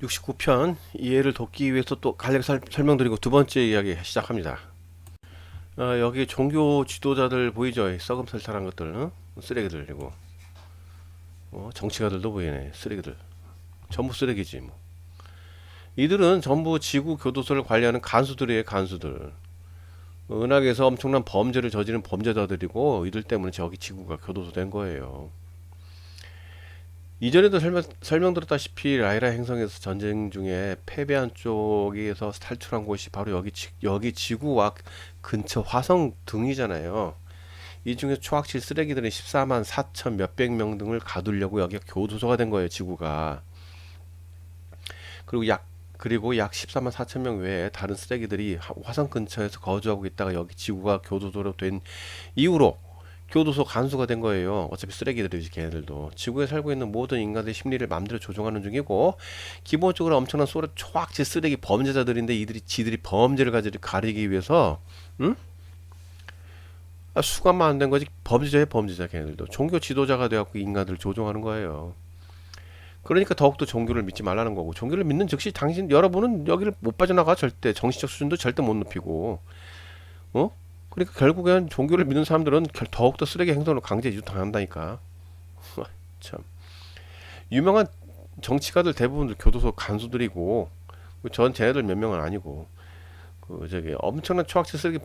69편 이해를 돕기 위해서 또 간략히 설명드리고 두 번째 이야기 시작합니다. 여기 종교 지도자들 보이죠? 썩음설탕한 것들, 쓰레기들이고 정치가들도 보이네. 쓰레기들 전부 쓰레기지 뭐. 이들은 전부 지구 교도소를 관리하는 간수들이에요. 간수들. 은하계에서 엄청난 범죄를 저지른 범죄자들이고 이들 때문에 저기 지구가 교도소 된 거예요. 이전에도 설명드렸다시피 라이라 행성에서 전쟁 중에 패배한 쪽에서 탈출한 곳이 바로 여기 지구와 근처 화성 등이잖아요. 이 중에 초학질 쓰레기들은 14만 4천 몇백 명 등을 가두려고 여기가 교도소가 된 거예요, 지구가. 그리고 약 14만 4천 명 외에 다른 쓰레기들이 화성 근처에서 거주하고 있다가 여기 지구가 교도소로 된 이후로 교도소 간수가 된 거예요. 어차피 쓰레기들이지 걔네들도. 지구에 살고 있는 모든 인간들의 심리를 마음대로 조종하는 중이고 기본적으로 엄청난 초악질 쓰레기 범죄자들인데 이들이 지들이 범죄를 가리기 위해서 응? 수감만 안 된 거지. 범죄자의 범죄자 걔네들도. 종교 지도자가 돼갖고 인간들을 조종하는 거예요. 그러니까 더욱더 종교를 믿지 말라는 거고, 종교를 믿는 즉시 여러분은 여기를 못 빠져나가. 절대 정신적 수준도 절대 못 높이고, 어? 그러니까 결국엔 종교를 믿는 사람들은 더욱더 쓰레기 행동으로 강제 이주 당한다니까. 참. 유명한 정치가들 대부분 교도소 간수들이고, 전 쟤네들 몇 명은 아니고, 엄청난 초학질 쓰레기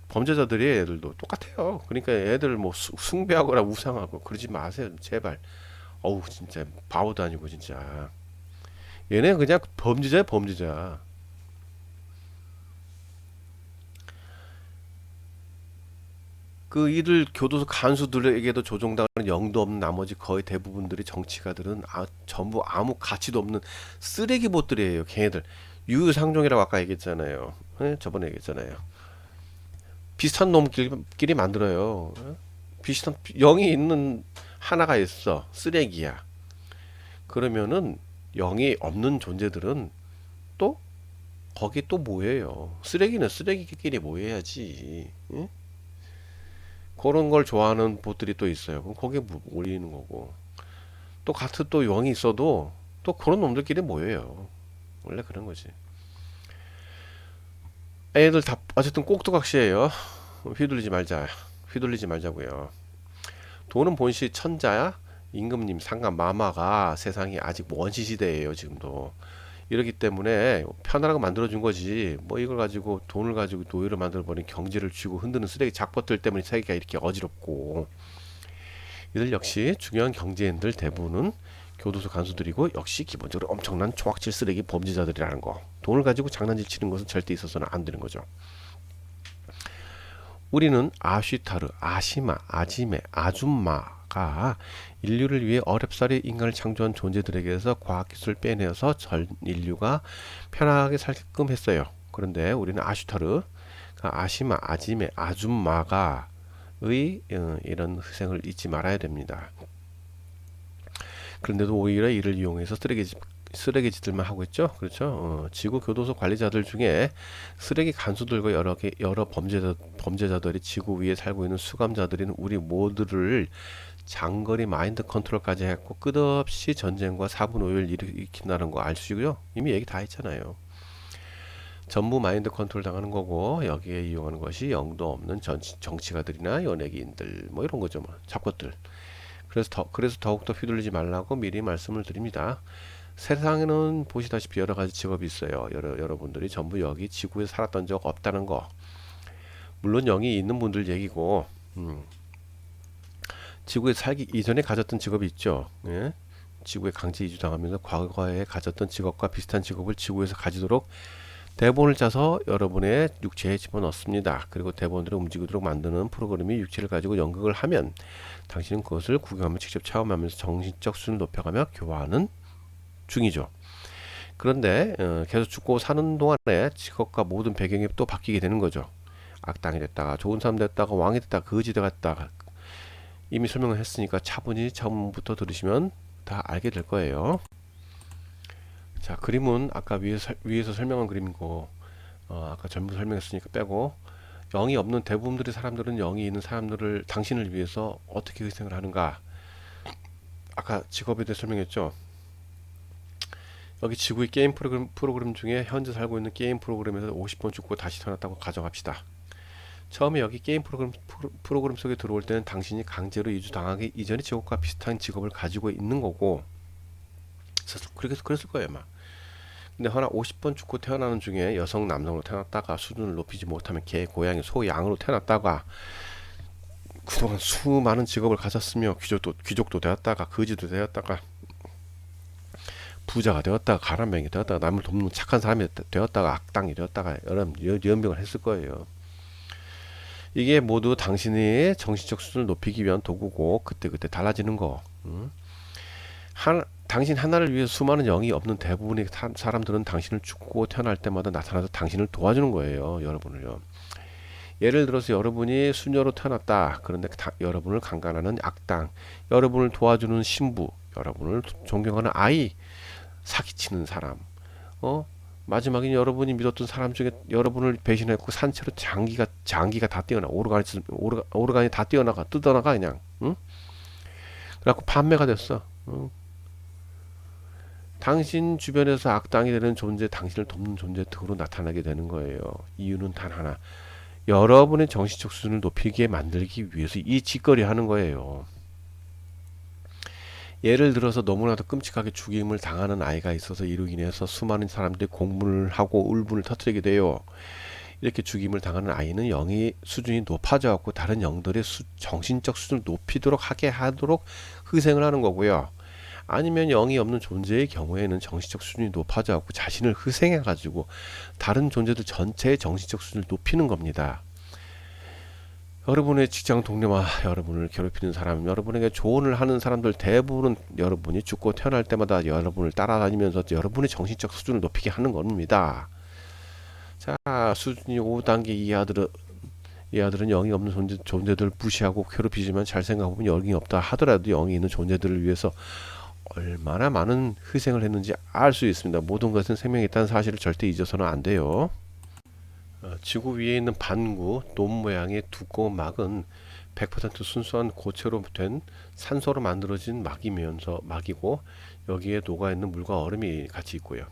범죄자들이 애들도 똑같아요. 그러니까 애들 뭐 숭배하거나 우상하고 그러지 마세요, 제발. 어우, 진짜 바보도 아니고 진짜. 얘네 그냥 범죄자야, 범죄자. 이들 교도소 간수들에게도 조종당하는 영도 없는 나머지 거의 대부분들이 정치가들은 전부 아무 가치도 없는 쓰레기 못들이에요. 걔네들 유유상종이라고 아까 얘기했잖아요. 네? 저번에 얘기했잖아요. 비슷한 놈끼리 만들어요. 비슷한 영이 있는 하나가 있어. 쓰레기야. 그러면은 영이 없는 존재들은 또 거기 또 뭐예요? 쓰레기는 쓰레기끼리 모여야지. 응? 그런 걸 좋아하는 보들이 또 있어요. 그럼 거기에 올리는 거고. 또 같은 또 영이 있어도 또 그런 놈들끼리 모여요. 원래 그런 거지. 애들 다 어쨌든 꼭두각시예요. 휘둘리지 말자. 휘둘리지 말자고요. 돈은 본시 천자야. 임금님 상간 마마가 세상이 아직 원시 시대예요. 지금도. 이러기 때문에 편안하게 만들어준 거지. 뭐 이걸 가지고 돈을 가지고 노예를 만들어버린 경제를 쥐고 흔드는 쓰레기 작법들 때문에 세계가 이렇게 어지럽고, 이들 역시 중요한 경제인들 대부분은 교도소 간수들이고 역시 기본적으로 엄청난 초악질 쓰레기 범죄자들이라는 거. 돈을 가지고 장난질 치는 것은 절대 있어서는 안 되는 거죠. 우리는 아쉬타르, 아시마, 아지메, 아줌마가 인류를 위해 어렵사리 인간을 창조한 존재들에게서 과학기술을 빼내어서 전 인류가 편하게 살게끔 했어요. 그런데 우리는 아쉬타르, 아시마, 아지메, 아줌마가 이런 희생을 잊지 말아야 됩니다. 그런데도 오히려 이를 이용해서 쓰레기짓들만 하고 있죠. 그렇죠. 지구 교도소 관리자들 중에 쓰레기 간수들과 여러 범죄자들이 지구 위에 살고 있는 수감자들인 우리 모두를 장거리 마인드 컨트롤까지 했고 끝없이 전쟁과 사분 오유를 일으킨다는 거 아시고요. 이미 얘기 다 했잖아요. 전부 마인드 컨트롤 당하는 거고 여기에 이용하는 것이 영도 없는 정치가들이나 연예인들 뭐 이런 거죠. 뭐 잡것들. 그래서 더욱더 휘둘리지 말라고 미리 말씀을 드립니다. 세상에는 보시다시피 여러 가지 직업이 있어요. 여러분들이 전부 여기 지구에 살았던 적 없다는 거. 물론 영이 있는 분들 얘기고, 지구에 살기 이전에 가졌던 직업이 있죠. 예? 지구에 강제 이주당하면서 과거에 가졌던 직업과 비슷한 직업을 지구에서 가지도록 대본을 짜서 여러분의 육체에 집어넣습니다. 그리고 대본대로 움직이도록 만드는 프로그램이 육체를 가지고 연극을 하면 당신은 그것을 구경하며 직접 체험하면서 정신적 수준을 높여가며 교화하는 중이죠. 그런데 계속 죽고 사는 동안에 직업과 모든 배경이 또 바뀌게 되는 거죠. 악당이 됐다가 좋은 사람 됐다가 왕이 됐다가 거지 됐다가 이미 설명을 했으니까 차분히 처음부터 들으시면 다 알게 될 거예요. 자, 그림은 아까 위에서 설명한 그림이고, 아까 전부 설명했으니까 빼고, 영이 없는 대부분들의 사람들은 영이 있는 사람들을 당신을 위해서 어떻게 희생을 하는가. 아까 직업에 대해 설명했죠. 여기 지구의 게임 프로그램 중에 현재 살고 있는 게임 프로그램에서 50번 죽고 다시 태어났다고 가정합시다. 처음에 여기 게임 프로그램 속에 들어올 때는 당신이 강제로 이주당하기 이전의 직업과 비슷한 직업을 가지고 있는 거고, 그렇게 그랬을 거예요 아마. 근데 하나 50번 죽고 태어나는 중에 여성 남성으로 태어났다가 수준을 높이지 못하면 개 고양이 소 양으로 태어났다가 그동안 수많은 직업을 가졌으며 귀족도 되었다가 거지도 되었다가 부자가 되었다가 가난뱅이 되었다가 남을 돕는 착한 사람이 되었다가 악당이 되었다가 여러 연병을 했을 거예요. 이게 모두 당신의 정신적 수준을 높이기 위한 도구고 그때그때 달라지는 거. 당신 하나를 위해 수많은 영이 없는 대부분의 사람들은 당신을 죽고 태어날 때마다 나타나서 당신을 도와주는 거예요. 여러분을요. 예를 들어서 여러분이 수녀로 태어났다. 그런데 여러분을 강간하는 악당, 여러분을 도와주는 신부, 여러분을 존경하는 아이, 사기치는 사람, 마지막에 여러분이 믿었던 사람 중에 여러분을 배신했고 산채로 장기가 다 뛰어나 오르간이 다 뛰어나가 뜯어나가 그냥. 응? 그래갖고 판매가 됐어. 응? 당신 주변에서 악당이 되는 존재, 당신을 돕는 존재 등으로 나타나게 되는 거예요. 이유는 단 하나. 여러분의 정신적 수준을 높이게 만들기 위해서 이 짓거리 하는 거예요. 예를 들어서 너무나도 끔찍하게 죽임을 당하는 아이가 있어서 이로 인해서 수많은 사람들이 공분을 하고 울분을 터뜨리게 돼요. 이렇게 죽임을 당하는 아이는 영의 수준이 높아져갖고 다른 영들의 정신적 수준을 높이도록 하도록 희생을 하는 거고요. 아니면 영이 없는 존재의 경우에는 정신적 수준이 높아져갖고 자신을 희생해가지고 다른 존재들 전체의 정신적 수준을 높이는 겁니다. 여러분의 직장 동료와 여러분을 괴롭히는 사람, 여러분에게 조언을 하는 사람들 대부분은 여러분이 죽고 태어날 때마다 여러분을 따라다니면서 여러분의 정신적 수준을 높이게 하는 겁니다. 자, 수준이 5단계 이하들은 영이 없는 존재들을 무시하고 괴롭히지만 잘 생각해보면 영이 없다 하더라도 영이 있는 존재들을 위해서 얼마나 많은 희생을 했는지 알 수 있습니다. 모든 것은 생명이 있다는 사실을 절대 잊어서는 안 돼요. 지구 위에 있는 반구 돔 모양의 두꺼운 막은 100% 순수한 고체로 된 산소로 만들어진 막이고 여기에 녹아있는 물과 얼음이 같이 있고요.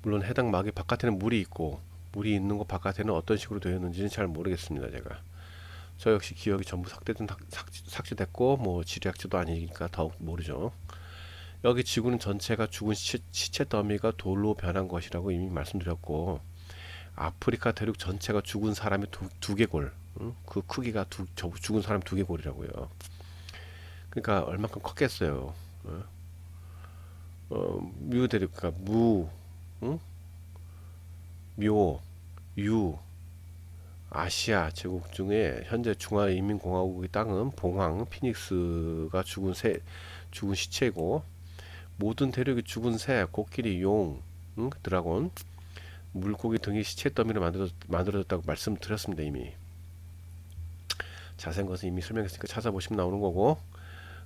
물론 해당 막의 바깥에는 물이 있고 물이 있는 곳 바깥에는 어떤 식으로 되어 있는지는 잘 모르겠습니다. 제가 저 역시 기억이 전부 삭제됐고 뭐 지리학자도 아니니까 더욱 모르죠. 여기 지구는 전체가 죽은 시체 더미가 돌로 변한 것이라고 이미 말씀드렸고 아프리카 대륙 전체가 죽은 사람의 두개골, 그 크기가 죽은 사람 두개골이라고요. 그러니까 얼마큼 컸겠어요. 뮤 대륙, 그러니까 묘, 유, 아시아 제국 중에 현재 중화인민공화국의 땅은 봉황, 피닉스가 죽은 시체이고 모든 대륙이 죽은 새, 코끼리, 용, 드라곤, 물고기 등이 시체 더미로 만들어졌다고 말씀드렸습니다. 이미 자세한 것은 이미 설명했으니까 찾아보시면 나오는 거고,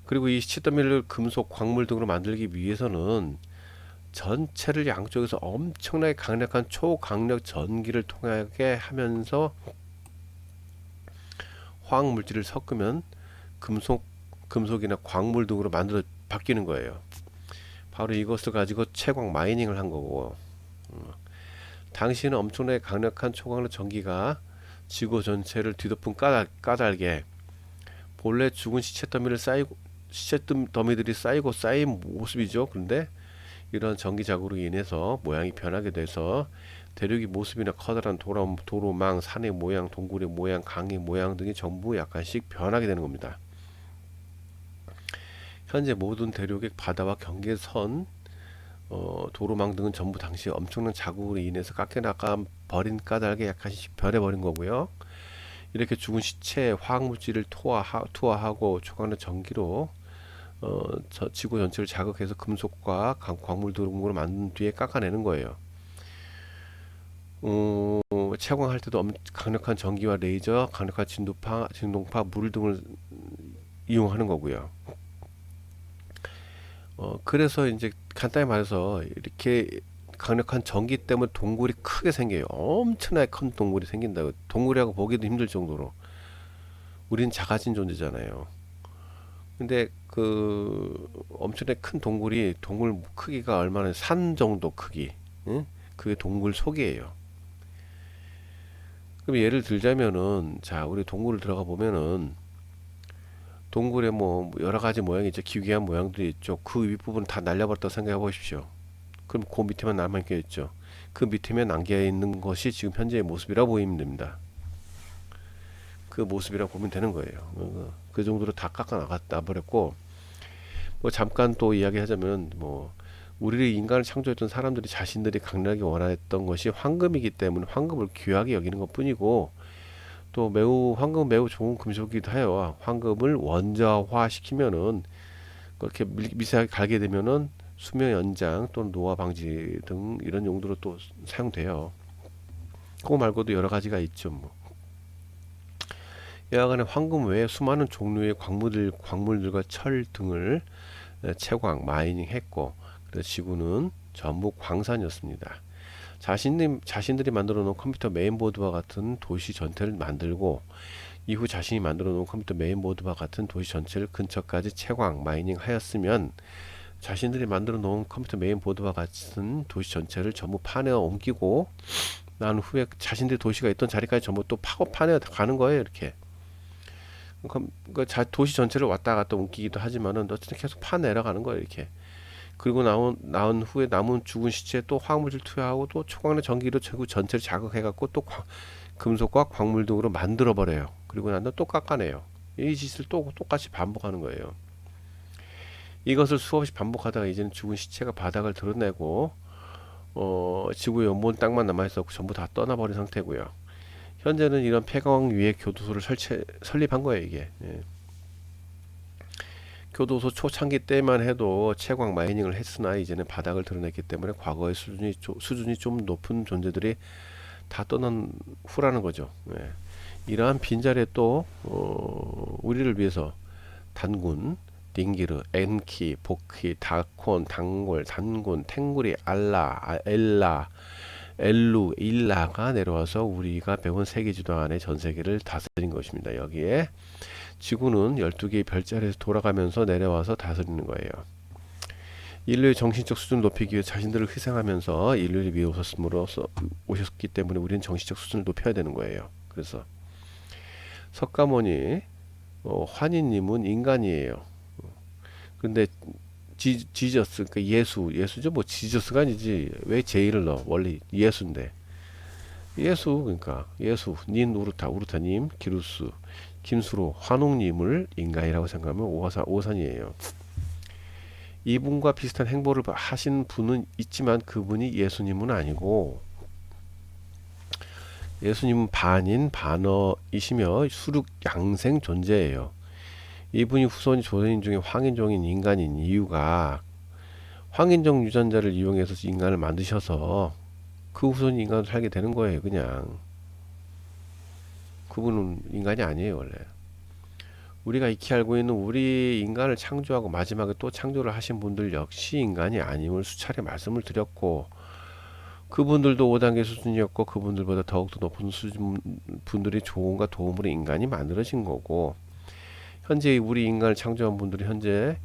그리고 이 시체 더미를 금속, 광물 등으로 만들기 위해서는 전체를 양쪽에서 엄청나게 강력한 초강력 전기를 통하게 하면서 화학 물질을 섞으면 금속이나 광물 등으로 바뀌는 거예요. 바로 이것을 가지고 채광 마이닝을 한 거고, 당시에는 엄청나게 강력한 초강력 전기가 지구 전체를 뒤덮은 까닭에 본래 죽은 시체 더미들이 쌓인 모습이죠. 그런데 이런 전기 자국으로 인해서 모양이 변하게 돼서 대륙의 모습이나 커다란 도로망, 산의 모양, 동굴의 모양, 강의 모양 등이 전부 약간씩 변하게 되는 겁니다. 현재 모든 대륙의 바다와 경계선, 도로망 등은 전부 당시 엄청난 자국으로 인해서 깎여나가 버린 까닭에 약간씩 변해버린 거고요. 이렇게 죽은 시체에 화학물질을 투하하고 초강력 전기로 지구 전체를 자극해서 금속과 광물 등으로 만든 뒤에 깎아내는 거예요. 채광할 때도 강력한 전기와 레이저, 강력한 진동파, 물 등을 이용하는 거고요. 그래서 이제 간단히 말해서 이렇게 강력한 전기 때문에 동굴이 크게 생겨요. 엄청나게 큰 동굴이 생긴다고. 동굴이라고 보기도 힘들 정도로. 우리는 작아진 존재잖아요. 근데 그 엄청나게 큰 동굴이 동굴 크기가 얼마나 산 정도 크기, 응? 그게 동굴 속이에요. 그럼 예를 들자면은 자 우리 동굴을 들어가 보면은 동굴에 뭐 여러 가지 모양이 있죠. 기괴한 모양들이 있죠. 그 윗부분 다 날려버렸다 생각해 보십시오. 그럼 그 밑에만 남아있게 있죠. 그 밑에만 남겨 있는 것이 지금 현재의 모습이라 보이면 됩니다. 그 모습이라 보면 되는 거예요. 그 정도로 다 깎아 나갔다 버렸고 뭐 잠깐 또 이야기하자면 뭐 우리를 인간을 창조했던 사람들이 자신들이 강력하게 원했던 것이 황금이기 때문에 황금을 귀하게 여기는 것뿐이고 또 매우 황금은 매우 좋은 금속이기도 해요. 황금을 원자화 시키면은 그렇게 미세하게 갈게 되면은 수명 연장 또는 노화 방지 등 이런 용도로 또 사용돼요. 그거 말고도 여러 가지가 있죠. 뭐. 여하간에 황금 외에 수많은 종류의 광물들과 철 등을 채광, 마이닝했고 그래서 지구는 전부 광산이었습니다. 자신들이 만들어 놓은 컴퓨터 메인보드와 같은 도시 전체를 만들고 이후 자신이 만들어 놓은 컴퓨터 메인보드와 같은 도시 전체를 근처까지 채광, 마이닝 하였으면 자신들이 만들어 놓은 컴퓨터 메인보드와 같은 도시 전체를 전부 파내어 옮기고 난 후에 자신들의 도시가 있던 자리까지 전부 또 파내어 가는 거예요. 이렇게. 도시 전체를 왔다 갔다 옮기기도 하지만은 어쨌든 계속 파내려가는 거예요. 이렇게. 그리고 나온 후에 남은 죽은 시체에 또 화학물질 투여하고 또 초강력 전기로 전구 전체를 자극해갖고 또 금속과 광물 등으로 만들어 버려요. 그리고 난 다음에 또 깎아내요. 이 짓을 또 똑같이 반복하는 거예요. 이것을 수없이 반복하다가 이제는 죽은 시체가 바닥을 드러내고 지구의 연못 땅만 남아있었고 전부 다 떠나버린 상태고요. 현재는 이런 폐광 위에 교도소를 설립한 거예요. 이게 교도소 초창기 때만 해도 채광 마이닝을 했으나 이제는 바닥을 드러냈기 때문에 과거의 수준이 좀 높은 존재들이 다 떠난 후라는 거죠. 예. 이러한 빈자리에 또 우리를 위해서 단군, 딩기르, 엔키, 복희, 다콘, 단골, 단군, 탱구리, 엘라, 엘루, 일라가 내려와서 우리가 배운 세계지도 안에 전 세계를 다스린 것입니다. 여기에 지구는 12개의 별자리에서 돌아가면서 내려와서 다스리는 거예요. 인류의 정신적 수준을 높이기 위해 자신들을 희생하면서 인류를 위해 오셨기 때문에 우리는 정신적 수준을 높여야 되는 거예요. 그래서 석가모니 환희님은 인간이에요. 근데 지저스 그러니까 예수죠. 뭐 지저스가 아니지 왜 제이를 넣어? 원래 예수인데 예수 그러니까 예수 닌 우르타님 기루스 김수로 환웅님을 인간이라고 생각하면 오산이에요. 이분과 비슷한 행보를 하신 분은 있지만 그분이 예수님은 아니고 예수님은 반인 반어이시며 수륙 양생 존재예요. 이분이 후손이 조선인 중에 황인종인 인간인 이유가 황인종 유전자를 이용해서 인간을 만드셔서 그 후손이 인간으로 살게 되는 거예요. 그냥 그분은 인간이 아니에요 원래. 우리가 익히 알고 있는 우리 인간을 창조하고 마지막에 또 창조를 하신 분들 역시 인간이 아님을 수차례 말씀을 드렸고 그분들도 5단계 수준이었고 그분들보다 더욱더 높은 수준 분들이 조언과 도움으로 인간이 만들어진 거고 현재 우리 인간을 창조한 분들이 현재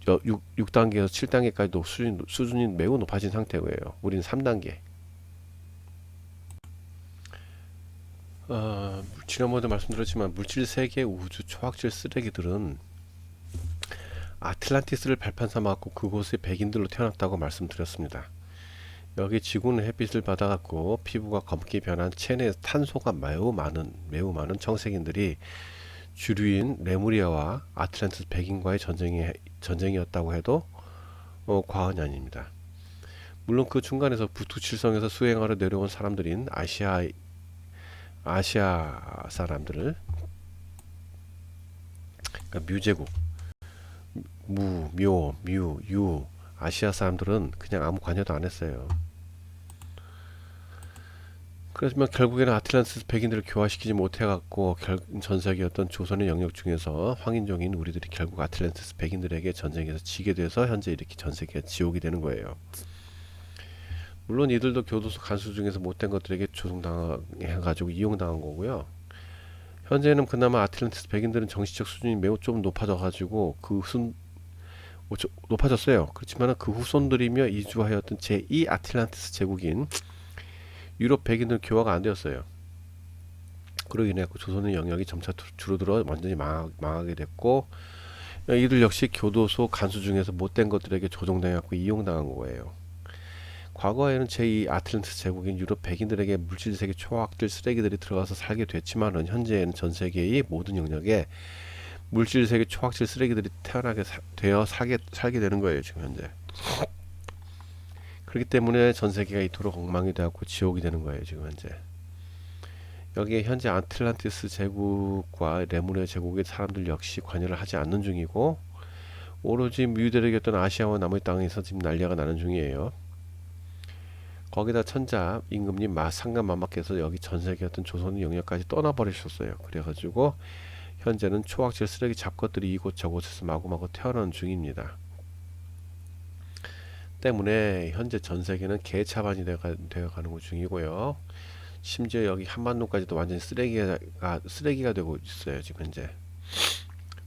6단계에서 7단계까지 수준이 매우 높아진 상태고요. 우리는 3단계. 지난번에도 말씀드렸지만 물질 세계 우주 초학질 쓰레기들은 아틀란티스를 발판 삼아갖고 그곳에 백인들로 태어났다고 말씀드렸습니다. 여기 지구는 햇빛을 받아갖고 피부가 검게 변한 체내 탄소가 매우 많은 청색인들이 주류인 레무리아와 아틀란티스 백인과의 전쟁이었다고 해도 과언이 아닙니다. 물론 그 중간에서 부투칠성에서 수행하러 내려온 사람들인 아시아 사람들을 그러니까 뮤제국 유 아시아 사람들은 그냥 아무 관여도 안 했어요. 그렇지만 결국에는 아틀란티스 백인들을 교화시키지 못해갖고 전세계였던 조선의 영역 중에서 황인종인 우리들이 결국 아틀란티스 백인들에게 전쟁에서 지게 돼서 현재 이렇게 전세계가 지옥이 되는 거예요. 물론 이들도 교도소 간수 중에서 못된 것들에게 조종당해가지고 이용당한 거고요. 현재는 그나마 아틀란티스 백인들은 정치적 수준이 매우 좀 높아져 가지고 높아졌어요. 그렇지만 그 후손들이며 이주하였던 제2 아틀란티스 제국인 유럽 백인들 교화가 안 되었어요. 그로 인해 조선의 영역이 점차 줄어들어 완전히 망하게 됐고, 이들 역시 교도소 간수 중에서 못된 것들에게 조종당했고 이용당한 거예요. 과거에는 제2 아틀란티스 제국인 유럽 백인들에게 물질세계 초학질 쓰레기들이 들어가서 살게 됐지만은, 현재는 전 세계의 모든 영역에 물질세계 초학질 쓰레기들이 되어 살게 되는 거예요, 지금 현재. 그렇기 때문에 전 세계가 이토록 엉망이 되고 지옥이 되는 거예요, 지금 현재. 여기에 현재 아틀란티스 제국과 레무리아 제국의 사람들 역시 관여를 하지 않는 중이고, 오로지 유대력이었던 아시아와 남의 땅에서 지금 난리가 나는 중이에요. 거기다 천자 임금님 상감마마께서 여기 전세계였던 조선의 영역까지 떠나버리셨어요. 그래가지고 현재는 초학질 쓰레기 잡것들이 이곳저곳에서 마구마구 태어나는 중입니다. 때문에 현재 전세계는 개차반이 되어가는 중이고요. 심지어 여기 한반도까지도 완전히 쓰레기가 되고 있어요, 지금 현재.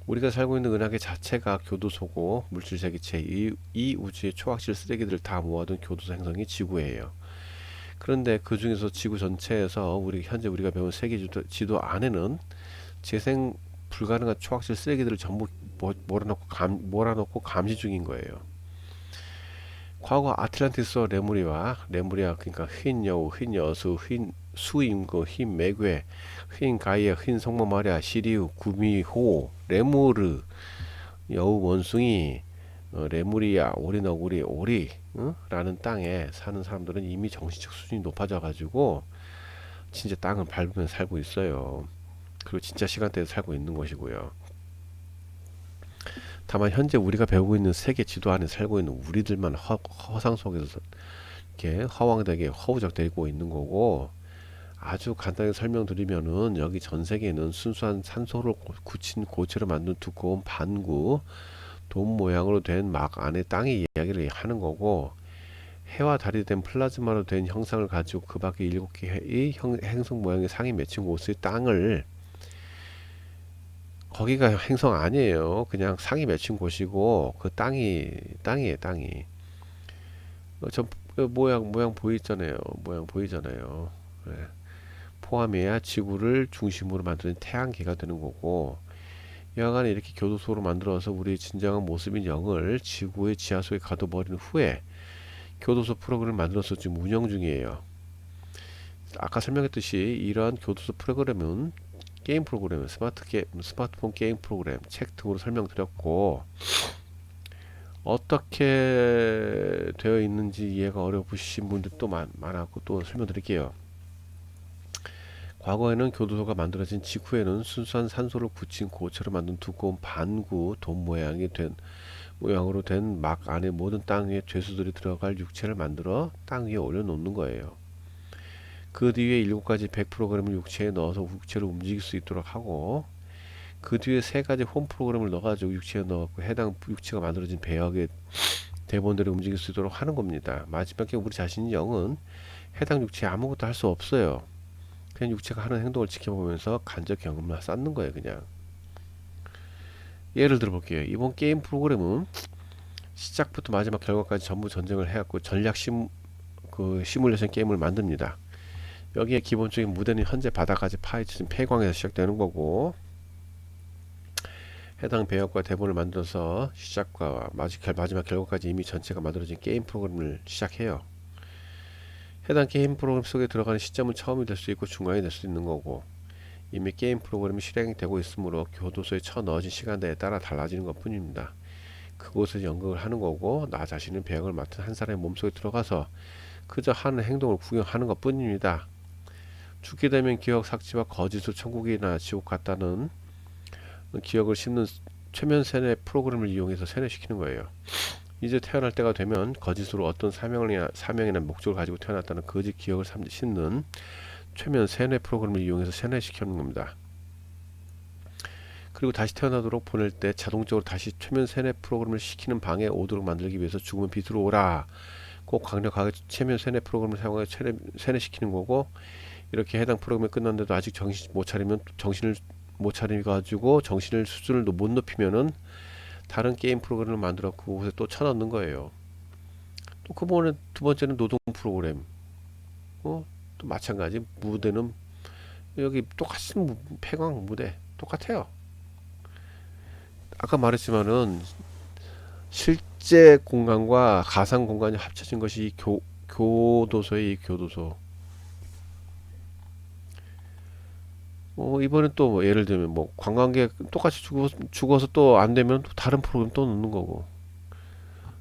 우리가 살고 있는 은하계 자체가 교도소고, 물질세계체 이 우주의 초학질 쓰레기들을 다 모아둔 교도소 행성이 지구예요. 그런데 그 중에서 지구 전체에서 현재 우리가 배운 세계 지도 안에는 재생 불가능한 초학질 쓰레기들을 전부 몰아넣고 감시 중인 거예요. 과거 아틀란티스와 레무리아, 그러니까 흰 여우, 흰 여수, 흰 수임구, 흰 매괴, 흰 가이아, 흰 성모마리아, 시리우, 구미호, 레무르, 여우 원숭이, 레무리아, 오리너구리, 오리, 라는 땅에 사는 사람들은 이미 정신적 수준이 높아져 가지고 진짜 땅을 밟으며 살고 있어요. 그리고 진짜 시간대에 살고 있는 것이고요. 다만 현재 우리가 배우고 있는 세계 지도 안에 살고 있는 우리들만 허상 속에서 이렇게 허황되게 허우적대고 있는 거고, 아주 간단하게 설명드리면은 여기 전 세계는 순수한 산소를 굳힌 고체로 만든 두꺼운 반구 돔 모양으로 된 막 안에 땅의 이야기를 하는 거고, 해와 달이 된 플라즈마로 된 형상을 가지고 그 밖에 7개의 행성 모양의 상이 맺힌 곳의 땅을, 거기가 행성 아니에요. 그냥 상이 맺힌 곳이고, 그 땅이에요, 땅이. 저 모양 보이잖아요. 모양 보이잖아요. 네. 포함해야 지구를 중심으로 만드는 태양계가 되는 거고, 여하간 이렇게 교도소로 만들어서 우리의 진정한 모습인 영을 지구의 지하수에 가둬버린 후에 교도소 프로그램을 만들어서 지금 운영 중이에요. 아까 설명했듯이 이러한 교도소 프로그램은 게임 프로그램, 스마트폰 게임 프로그램, 책 등으로 설명드렸고, 어떻게 되어 있는지 이해가 어려우신 분들도 많았고, 또 설명드릴게요. 과거에는 교도소가 만들어진 직후에는 순수한 산소를 굳힌 고체로 만든 두꺼운 반구 돔 모양으로 된 막 안에 모든 땅 위에 죄수들이 들어갈 육체를 만들어 땅 위에 올려놓는 거예요. 그 뒤에 7가지 100 프로그램을 육체에 넣어서 육체를 움직일 수 있도록 하고, 그 뒤에 3가지 홈 프로그램을 넣어가지고 육체에 넣었고, 해당 육체가 만들어진 배역의 대본들을 움직일 수 있도록 하는 겁니다. 마지막에 우리 자신의 영은 해당 육체에 아무것도 할 수 없어요. 그냥 육체가 하는 행동을 지켜보면서 간접 경험을 쌓는 거예요, 그냥. 예를 들어 볼게요. 이번 게임 프로그램은 시작부터 마지막 결과까지 전부 전쟁을 해갖고 시뮬레이션 게임을 만듭니다. 여기에 기본적인 무대는 현재 바다까지 파헤쳐진 폐광에서 시작되는 거고, 해당 배역과 대본을 만들어서 시작과 마지막 결과까지 이미 전체가 만들어진 게임 프로그램을 시작해요. 해당 게임 프로그램 속에 들어가는 시점은 처음이 될 수 있고 중간이 될 수 있는 거고, 이미 게임 프로그램이 실행되고 있으므로 교도소에 넣어진 시간대에 따라 달라지는 것 뿐입니다. 그곳에서 연극을 하는 거고, 나 자신은 배역을 맡은 한 사람의 몸속에 들어가서 그저 하는 행동을 구경하는 것 뿐입니다. 죽게 되면 기억 삭제와 거짓으로 천국이나 지옥 같다는 기억을 심는 최면 세뇌 프로그램을 이용해서 세뇌시키는 거예요. 이제 태어날 때가 되면 거짓으로 어떤 사명이나 목적을 가지고 태어났다는 거짓 기억을 심는 최면 세뇌 프로그램을 이용해서 세뇌시키는 겁니다. 그리고 다시 태어나도록 보낼 때 자동적으로 다시 최면 세뇌 프로그램을 시키는 방에 오도록 만들기 위해서 죽으면 빛으로 오라, 꼭 강력하게 최면 세뇌 프로그램을 사용하여 세뇌시키는 거고, 이렇게 해당 프로그램이 끝났는데도 아직 정신 못 차리면 정신을 못 차려가지고 정신을 수준을 못 높이면은 다른 게임 프로그램을 만들어 그곳에 또 쳐넣는 거예요. 또 그번에 두 번째는 노동 프로그램. 또 마찬가지 무대는 여기 똑같은 폐광 무대 똑같아요. 아까 말했지만은 실제 공간과 가상 공간이 합쳐진 것이 교도소의 교도소. 이번엔 또 예를 들면 뭐 관광객 똑같이 죽어서 또 안 되면 또 다른 프로그램 또 넣는 거고.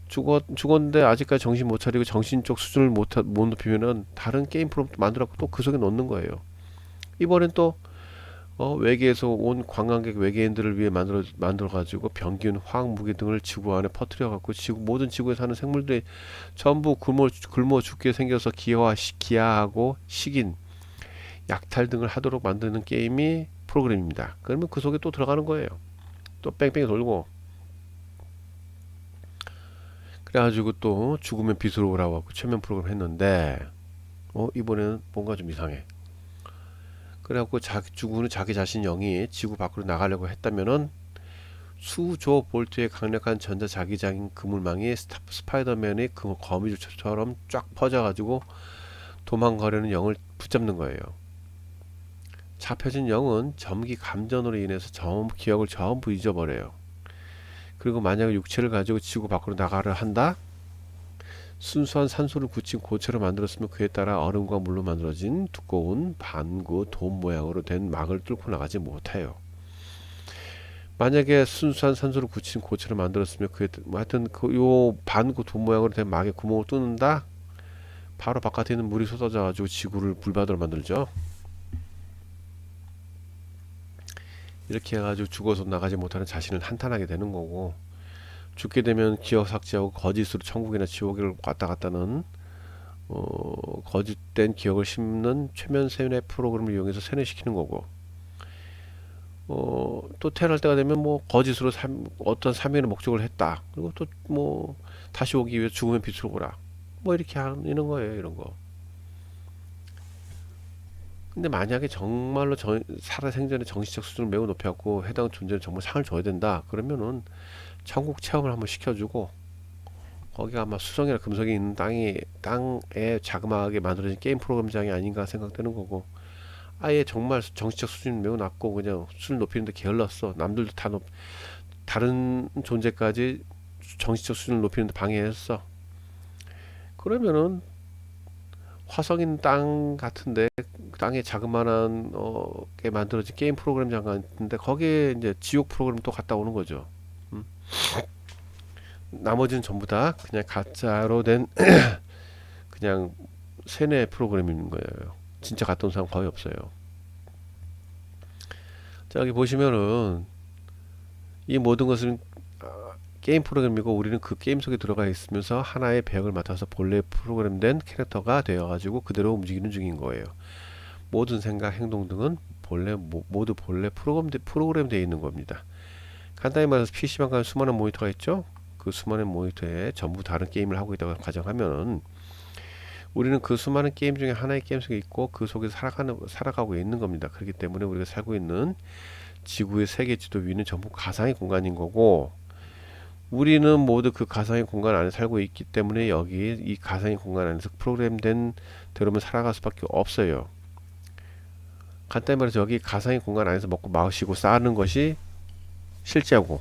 죽었는데 아직까지 정신 못 차리고 정신적 수준을 못 높이면은 다른 게임 프로그램 만들었고 또 그 속에 넣는 거예요. 이번엔 또 외계에서 온 관광객 외계인들을 위해 만들어 가지고 병균, 화학 무기 등을 지구 안에 퍼뜨려 갖고 모든 지구에 사는 생물들이 전부 굶어 죽게 생겨서 기아하고 식인, 약탈 등을 하도록 만드는 게임이 프로그램입니다. 그러면 그 속에 또 들어가는 거예요. 또 뺑뺑이 돌고 그래가지고 또 죽으면 빛으로 오라고 최면 프로그램 했는데 이번에는 뭔가 좀 이상해. 그래갖고 죽은 자기 자신 영이 지구 밖으로 나가려고 했다면은 수조 볼트의 강력한 전자자기장인 그물망이 스파이더맨의 그 거미줄처럼 쫙 퍼져가지고 도망가려는 영을 붙잡는 거예요. 잡혀진 영은 점기 감전으로 인해서 기억을 전부 잊어버려요. 그리고 만약에 육체를 가지고 지구 밖으로 나가려 한다? 순수한 산소를 굳힌 고체로 만들었으면 그에 따라 얼음과 물로 만들어진 두꺼운 반구 돔 모양으로 된 막을 뚫고 나가지 못해요. 만약에 순수한 산소를 굳힌 고체로 만들었으면 하여튼 요 반구 돔 모양으로 된 막에 구멍을 뚫는다? 바로 바깥에 있는 물이 쏟아져 가지고 지구를 물바다로 만들죠. 이렇게 해가지고 죽어서 나가지 못하는 자신을 한탄하게 되는 거고, 죽게 되면 기억 삭제하고 거짓으로 천국이나 지옥을 왔다 갔다는 거짓된 기억을 심는 최면 세뇌 프로그램을 이용해서 세뇌시키는 거고, 또 태어날 때가 되면 뭐 거짓으로 어떤 삶의 목적을 했다. 그리고 또 뭐 다시 오기 위해 죽으면 빛으로 오라. 뭐 이렇게 하는 거예요, 이런 거. 근데 만약에 정말로 살아생전의 정신적 수준을 매우 높여갖고 해당 존재는 정말 상을 줘야 된다. 그러면은 천국 체험을 한번 시켜주고 거기가 아마 수성이나 금속이 있는 땅에 자그마하게 만들어진 게임 프로그램장이 아닌가 생각되는 거고, 아예 정말 정신적 수준이 매우 낮고 그냥 수준을 높이는데 게을렀어. 남들도 다른 존재까지 정신적 수준을 높이는데 방해했어. 그러면은 화성 있는 땅 같은데 땅에 자그마한 게 만들어진 게임 프로그램장 같은데 거기에 이제 지옥 프로그램 또 갔다 오는 거죠. 음? 나머지는 전부 다 그냥 가짜로 된 그냥 세뇌 프로그램인 거예요. 진짜 갔다 온 사람 거의 없어요. 자, 여기 보시면은 이 모든 것은 게임 프로그램이고 우리는 그 게임 속에 들어가 있으면서 하나의 배역을 맡아서 본래 프로그램된 캐릭터가 되어가지고 그대로 움직이는 중인 거예요. 모든 생각, 행동 등은 모두 본래 프로그램 되어 있는 겁니다. 간단히 말해서 PC방 가면 수많은 모니터가 있죠. 그 수많은 모니터에 전부 다른 게임을 하고 있다고 가정하면은 우리는 그 수많은 게임 중에 하나의 게임 속에 있고 그 속에서 살아가고 있는 겁니다. 그렇기 때문에 우리가 살고 있는 지구의 세계 지도 위는 전부 가상의 공간인 거고, 우리는 모두 그 가상의 공간 안에 살고 있기 때문에 여기 이 가상의 공간 안에서 프로그램된 대로만 살아갈 수밖에 없어요. 간단히 말해서 여기 가상의 공간 안에서 먹고 마시고 싸는 것이 실제고,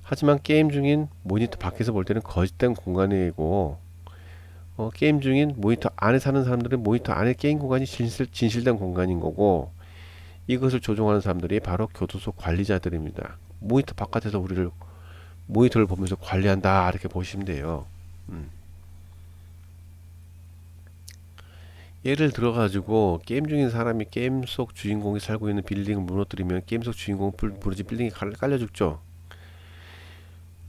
하지만 게임 중인 모니터 밖에서 볼 때는 거짓된 공간이고, 게임 중인 모니터 안에 사는 사람들은 모니터 안에 게임 공간이 진실된 공간인 거고, 이것을 조종하는 사람들이 바로 교도소 관리자들입니다. 모니터 바깥에서 모니터를 보면서 관리한다, 이렇게 보시면 돼요. 예를 들어 가지고 게임 중인 사람이 게임 속 주인공이 살고 있는 빌딩을 무너뜨리면 게임 속 주인공은 부러진 빌딩이 깔려 죽죠.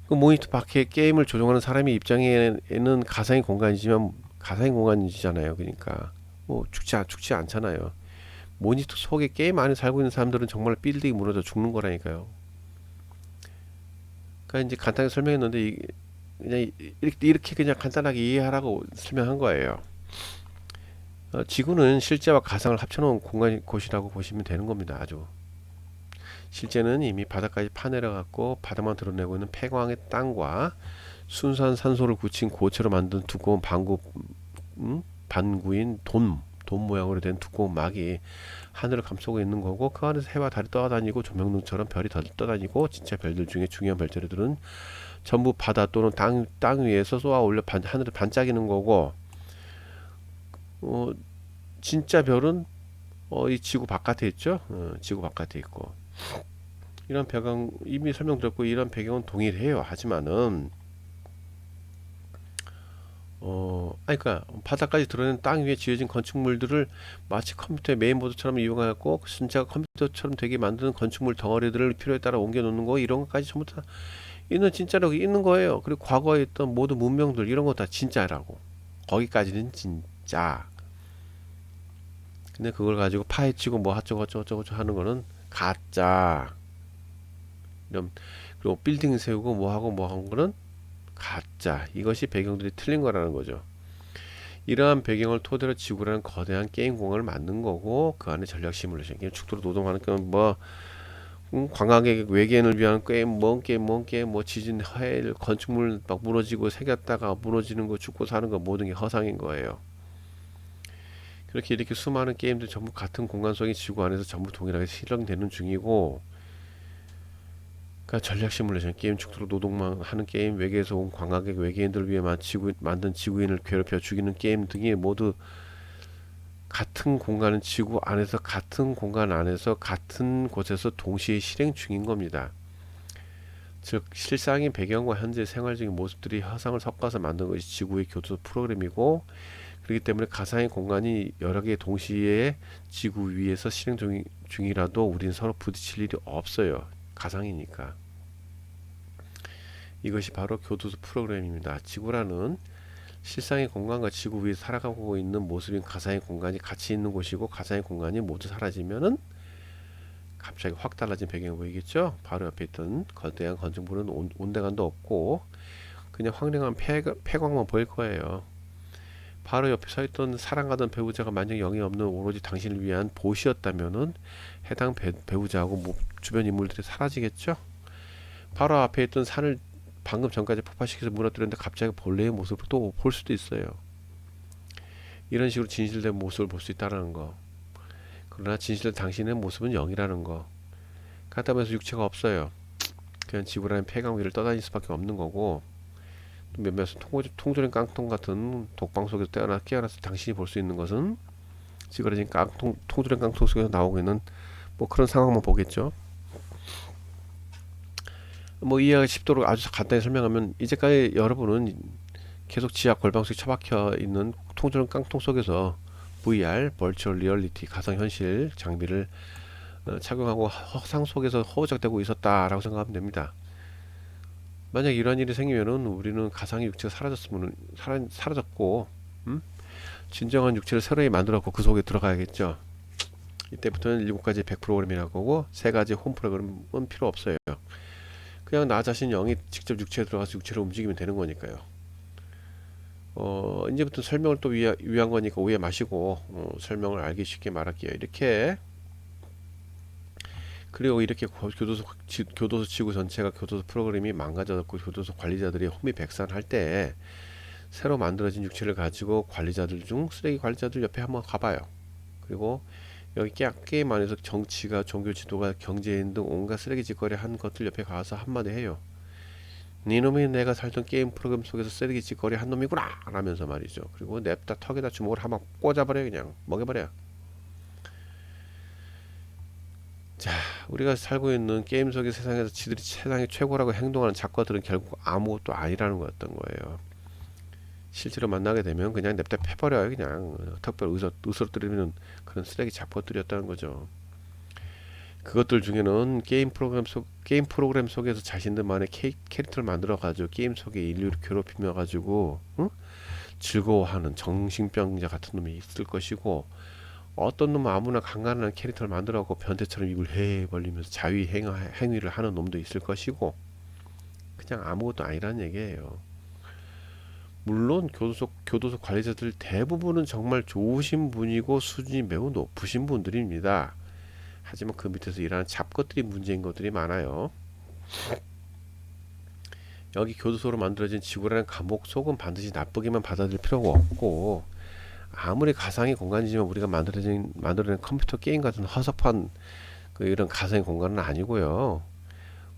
그 모니터 밖에 게임을 조종하는 사람의 입장에는 가상의 공간이지만 가상의 공간이잖아요. 그러니까 뭐 죽지 않잖아요. 모니터 속에 게임 안에 살고 있는 사람들은 정말 빌딩이 무너져 죽는 거라니까요. 그러니까 이제 간단하게 설명했는데 그냥 이렇게 그냥 간단하게 이해하라고 설명한 거예요. 지구는 실제와 가상을 합쳐놓은 곳이라고 보시면 되는 겁니다. 아주 실제는 이미 바닥까지 파내려갔고 바닥만 드러내고 있는 폐광의 땅과 순수한 산소를 굳힌 고체로 만든 두꺼운 반구인 돔 모양으로 된 두꺼운 막이 하늘을 감싸고 있는 거고, 그 안에서 해와 달이 떠다니고 조명등처럼 별이 떠다니고, 진짜 별들 중에 중요한 별자리들은 전부 바다 또는 땅 위에서 쏘아 올려 하늘을 반짝이는 거고, 어, 진짜 별은 이 지구 바깥에 있죠. 지구 바깥에 있고, 이런 배경 이미 설명드렸고, 이런 배경은 동일해요. 하지만은 그러니까 바닥까지 드러낸 땅 위에 지어진 건축물들을 마치 컴퓨터의 메인보드처럼 이용하고 진짜 컴퓨터처럼 되게 만드는 건축물 덩어리들을 필요에 따라 옮겨 놓는 거, 이런 것까지 전부 다 있는 진짜로 있는 거예요. 그리고 과거에 있던 모든 문명들 이런 거 다 진짜라고. 거기까지는 진짜. 근데 그걸 가지고 파헤치고 뭐 어쩌고 저쩌고 하는 거는 가짜. 이런, 그리고 빌딩 세우고 뭐 하고 뭐 하는 거는 가짜. 이것이 배경들이 틀린 거라는 거죠. 이러한 배경을 토대로 지구라는 거대한 게임 공간을 만든 거고, 그 안에 전략 시뮬레이션 게임, 축도로 노동하는 게임, 뭐 관광객 외계인을 위한 게임, 뭐 지진 해일 건축물 막 무너지고 새겼다가 무너지는 거, 죽고 사는 거, 모든 게 허상인 거예요. 그렇게 이렇게 수많은 게임들 전부 같은 공간 속의 지구 안에서 전부 동일하게 실행되는 중이고, 그러니까 전략 시뮬레이션 게임, 축도로 노동만 하는 게임, 외계에서 온 관광객 외계인들을 위해 만든 지구인을 괴롭혀 죽이는 게임 등이 모두 같은 공간은 지구 안에서, 같은 공간 안에서 같은 곳에서 동시에 실행 중인 겁니다. 즉 실상의 배경과 현재 생활적인 모습들이 허상을 섞어서 만든 것이 지구의 교토 프로그램이고, 그렇기 때문에 가상의 공간이 여러 개 동시에 지구 위에서 실행 중이라도 우리는 서로 부딪힐 일이 없어요. 가상이니까. 이것이 바로 교도소 프로그램입니다. 지구라는 실상의 공간과 지구 위에 살아가고 있는 모습인 가상의 공간이 같이 있는 곳이고, 가상의 공간이 모두 사라지면은 갑자기 확 달라진 배경이 보이겠죠. 바로 옆에 있던 거대한 건축물은 온데간도 없고 그냥 황량한 폐광만 보일 거예요. 바로 옆에 서 있던 사랑하던 배우자가 만약 영이 없는 오로지 당신을 위한 보시였다면은 해당 배우자하고 주변 인물들이 사라지겠죠. 바로 앞에 있던 산을 방금 전까지 폭파시켜서 무너뜨렸는데 갑자기 본래의 모습을 또 볼 수도 있어요. 이런 식으로 진실된 모습을 볼 수 있다는 거. 그러나 진실된 당신의 모습은 영이라는 거. 그렇다면서 육체가 없어요. 그냥 지구라는 폐광 위를 떠다닐 수밖에 없는 거고, 몇몇은 통조림 깡통 같은 독방 속에서 깨어나서 당신이 볼 수 있는 것은 찌그러진 통조림 깡통 속에서 나오고 있는 뭐 그런 상황만 보겠죠. 뭐 이해가 쉽도록 아주 간단히 설명하면, 이제까지 여러분은 계속 지하 골방 속에 처박혀 있는 통조림 깡통 속에서 VR, 버추얼 리얼리티, 가상현실 장비를 착용하고 허상 속에서 허우적대고 있었다라고 생각하면 됩니다. 만약 이런 일이 생기면은 우리는 가상의 육체가 사라졌고, 진정한 육체를 새로이 만들었고 그 속에 들어가야겠죠. 이때부터는 7가지 100 프로그램이라고 하고 3가지 홈 프로그램은 필요 없어요. 그냥 나 자신 영이 직접 육체에 들어가서 육체를 움직이면 되는 거니까요. 이제부터 설명을 또 위한 거니까 오해 마시고 설명을 알기 쉽게 말할게요. 이렇게. 그리고 이렇게 교도소 지구 전체가 교도소 프로그램이 망가졌고 교도소 관리자들이 혼미백산할 때 새로 만들어진 육체를 가지고 관리자들 중 쓰레기 관리자들 옆에 한번 가봐요. 그리고 여기 게임 안에서 정치가, 종교 지도가, 경제인 등 온갖 쓰레기 짓거리 한 것들 옆에 가서 한마디 해요. 니놈이 내가 살던 게임 프로그램 속에서 쓰레기 짓거리 한 놈이구나 라면서 말이죠. 그리고 냅다 턱에다 주먹을 한번 꽂아버려, 그냥 먹여버려. 자, 우리가 살고 있는 게임 속의 세상에서 지들이 세상의 최고라고 행동하는 작가들은 결국 아무것도 아니라는 거였던 거예요. 실제로 만나게 되면 그냥 냅다 패버려요. 그냥 특별 으스러뜨리는 그런 쓰레기 잡것들이었다는 거죠. 그것들 중에는 게임 프로그램 속에서 자신들만의 캐릭터를 만들어 가지고 게임 속에 인류를 괴롭히며 가지고 즐거워하는 정신병자 같은 놈이 있을 것이고, 어떤 놈은 아무나 강간하는 캐릭터를 만들어갖고 변태처럼 입을 해 벌리면서 자위 행위를 하는 놈도 있을 것이고, 그냥 아무것도 아니라는 얘기예요. 물론 교도소 관리자들 대부분은 정말 좋으신 분이고 수준이 매우 높으신 분들입니다. 하지만 그 밑에서 일하는 잡것들이 문제인 것들이 많아요. 여기 교도소로 만들어진 지구라는 감옥 속은 반드시 나쁘게만 받아들일 필요가 없고, 아무리 가상의 공간이지만 우리가 만들어낸 컴퓨터 게임 같은 허접한 이런 가상의 공간은 아니고요.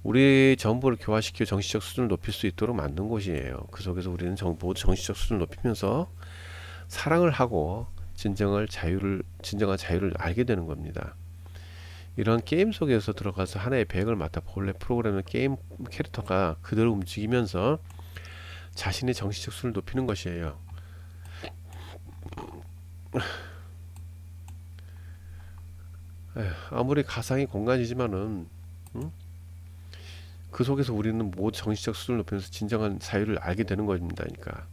우리 전부를 교화시켜 정신적 수준을 높일 수 있도록 만든 곳이에요. 그 속에서 우리는 모두 정신적 수준을 높이면서 사랑을 하고 진정한 자유를 알게 되는 겁니다. 이런 게임 속에서 들어가서 하나의 배역을 맡아 본래 프로그램의 게임 캐릭터가 그대로 움직이면서 자신의 정신적 수준을 높이는 것이에요. 아무리 가상의 공간이지만은 그 속에서 우리는 모두 정신적 수준을 높이면서 진정한 자유를 알게 되는 겁니다. 그러니까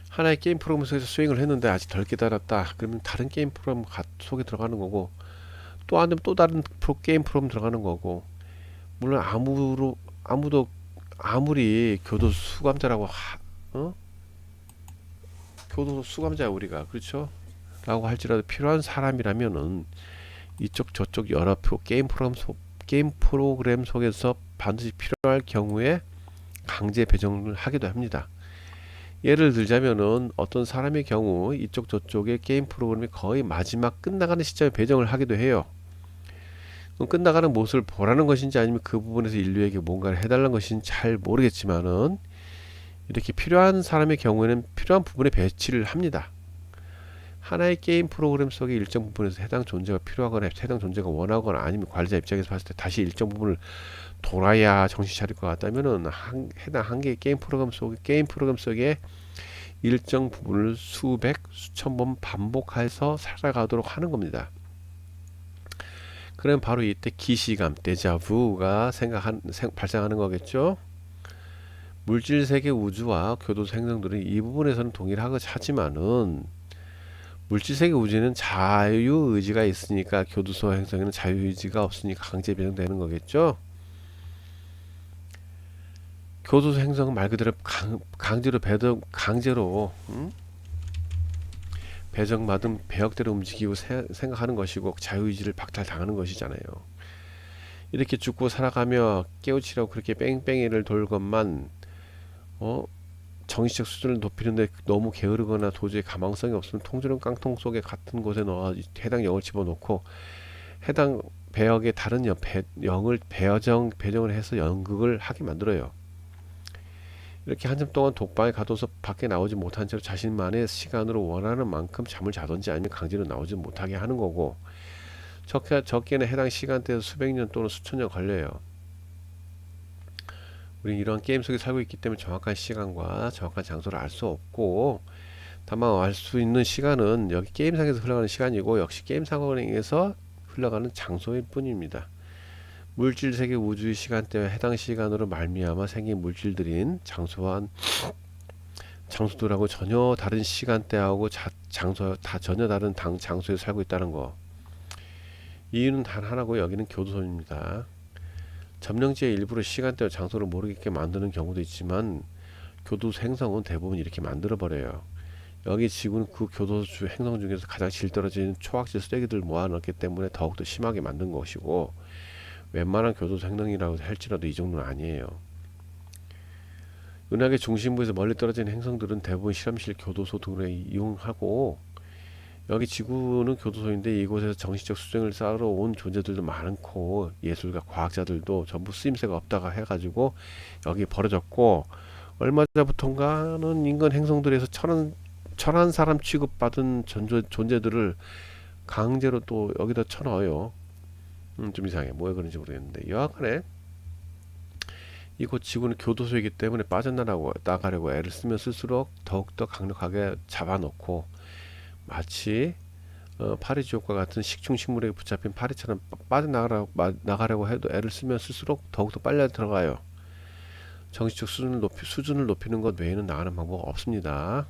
하나의 게임 프로그램 속에서 스윙을 했는데 아직 덜 깨달았다. 그러면 다른 게임 프로그램 속에 들어가는 거고, 또 안 되면 또 다른 게임 프로그램 들어가는 거고. 물론 아무도 아무리 교도소 수감자라고 교도소 수감자야 우리가, 그렇죠? 라고 할지라도 필요한 사람이라면은 이쪽 저쪽 여러 게임 프로그램 속에서 반드시 필요할 경우에 강제 배정을 하기도 합니다. 예를 들자면은 어떤 사람의 경우 이쪽 저쪽의 게임 프로그램이 거의 마지막 끝나가는 시점에 배정을 하기도 해요. 그럼 끝나가는 모습을 보라는 것인지 아니면 그 부분에서 인류에게 뭔가를 해달라는 것인지 잘 모르겠지만은 이렇게 필요한 사람의 경우에는 필요한 부분에 배치를 합니다. 하나의 게임 프로그램 속의 일정 부분에서 해당 존재가 필요하거나 해당 존재가 원하거나 아니면 관리자 입장에서 봤을 때 다시 일정 부분을 돌아야 정신 차릴 것 같다면은 해당 한 개의 게임 프로그램 속에 일정 부분을 수천 번 반복해서 살아가도록 하는 겁니다. 그럼 바로 이때 기시감, 데자부가 발생하는 거겠죠. 물질 세계 우주와 교도소 행성들은 이 부분에서는 동일하지만은 물질 세계 우주는 자유 의지가 있으니까 교도소 행성에는 자유 의지가 없으니까 강제 배정되는 거겠죠. 교도소 행성은 말 그대로 강제로 배정받은 배역대로 움직이고 생각하는 것이고 자유의지를 박탈당하는 것이잖아요. 이렇게 죽고 살아가며 깨우치려고 그렇게 뺑뺑이를 돌건만 정신적 수준을 높이는데 너무 게으르거나 도저히 가망성이 없으면 통조림 깡통 속에 같은 곳에 넣어 해당 영을 집어넣고 해당 배역의 다른 영을 배정을 해서 연극을 하게 만들어요. 이렇게 한참 동안 독방에 가둬서 밖에 나오지 못한 채로 자신만의 시간으로 원하는 만큼 잠을 자든지 아니면 강제로 나오지 못하게 하는 거고, 적게는 해당 시간대에서 수백 년 또는 수천 년 걸려요. 우리는 이런 게임 속에 살고 있기 때문에 정확한 시간과 정확한 장소를 알 수 없고, 다만 알 수 있는 시간은 여기 게임상에서 흘러가는 시간이고 역시 게임 상황에서 흘러가는 장소일 뿐입니다. 물질 세계 우주의 시간대와 해당 시간으로 말미암아 생긴 물질들인 장소들하고 전혀 다른 시간대하고 장소 전혀 다른 장소에 살고 있다는 거. 이유는 단 하나고 여기는 교도소입니다. 점령지의 일부러 시간대와 장소를 모르게 만드는 경우도 있지만 교도소 행성은 대부분 이렇게 만들어 버려요. 여기 지구는 그 교도소 행성 중에서 가장 질 떨어진 초악질 쓰레기들 모아놨기 때문에 더욱더 심하게 만든 것이고, 웬만한 교도소 행성이라고 할지라도 이 정도는 아니에요. 은하계 중심부에서 멀리 떨어진 행성들은 대부분 실험실, 교도소 등을 이용하고, 여기 지구는 교도소인데 이곳에서 정신적 수준을 쌓으러 온 존재들도 많고 예술가, 과학자들도 전부 쓰임새가 없다가 해가지고 여기 버려졌고, 얼마 전부터인가는 인간 행성들에서 천한 사람 취급받은 존재들을 강제로 또 여기다 쳐넣어요. 좀 이상해. 뭐가 그런지 모르겠는데 여하간에 이곳 지구는 교도소이기 때문에 나가려고 애를 쓰면 쓸수록 더욱더 강력하게 잡아놓고, 마치 파리지옥과 같은 식충식물에게 붙잡힌 파리처럼 나가려고 해도 애를 쓰면 쓸수록 더욱더 빨리 들어가요. 정신적 수준을 높이는 것 외에는 나가는 방법 없습니다.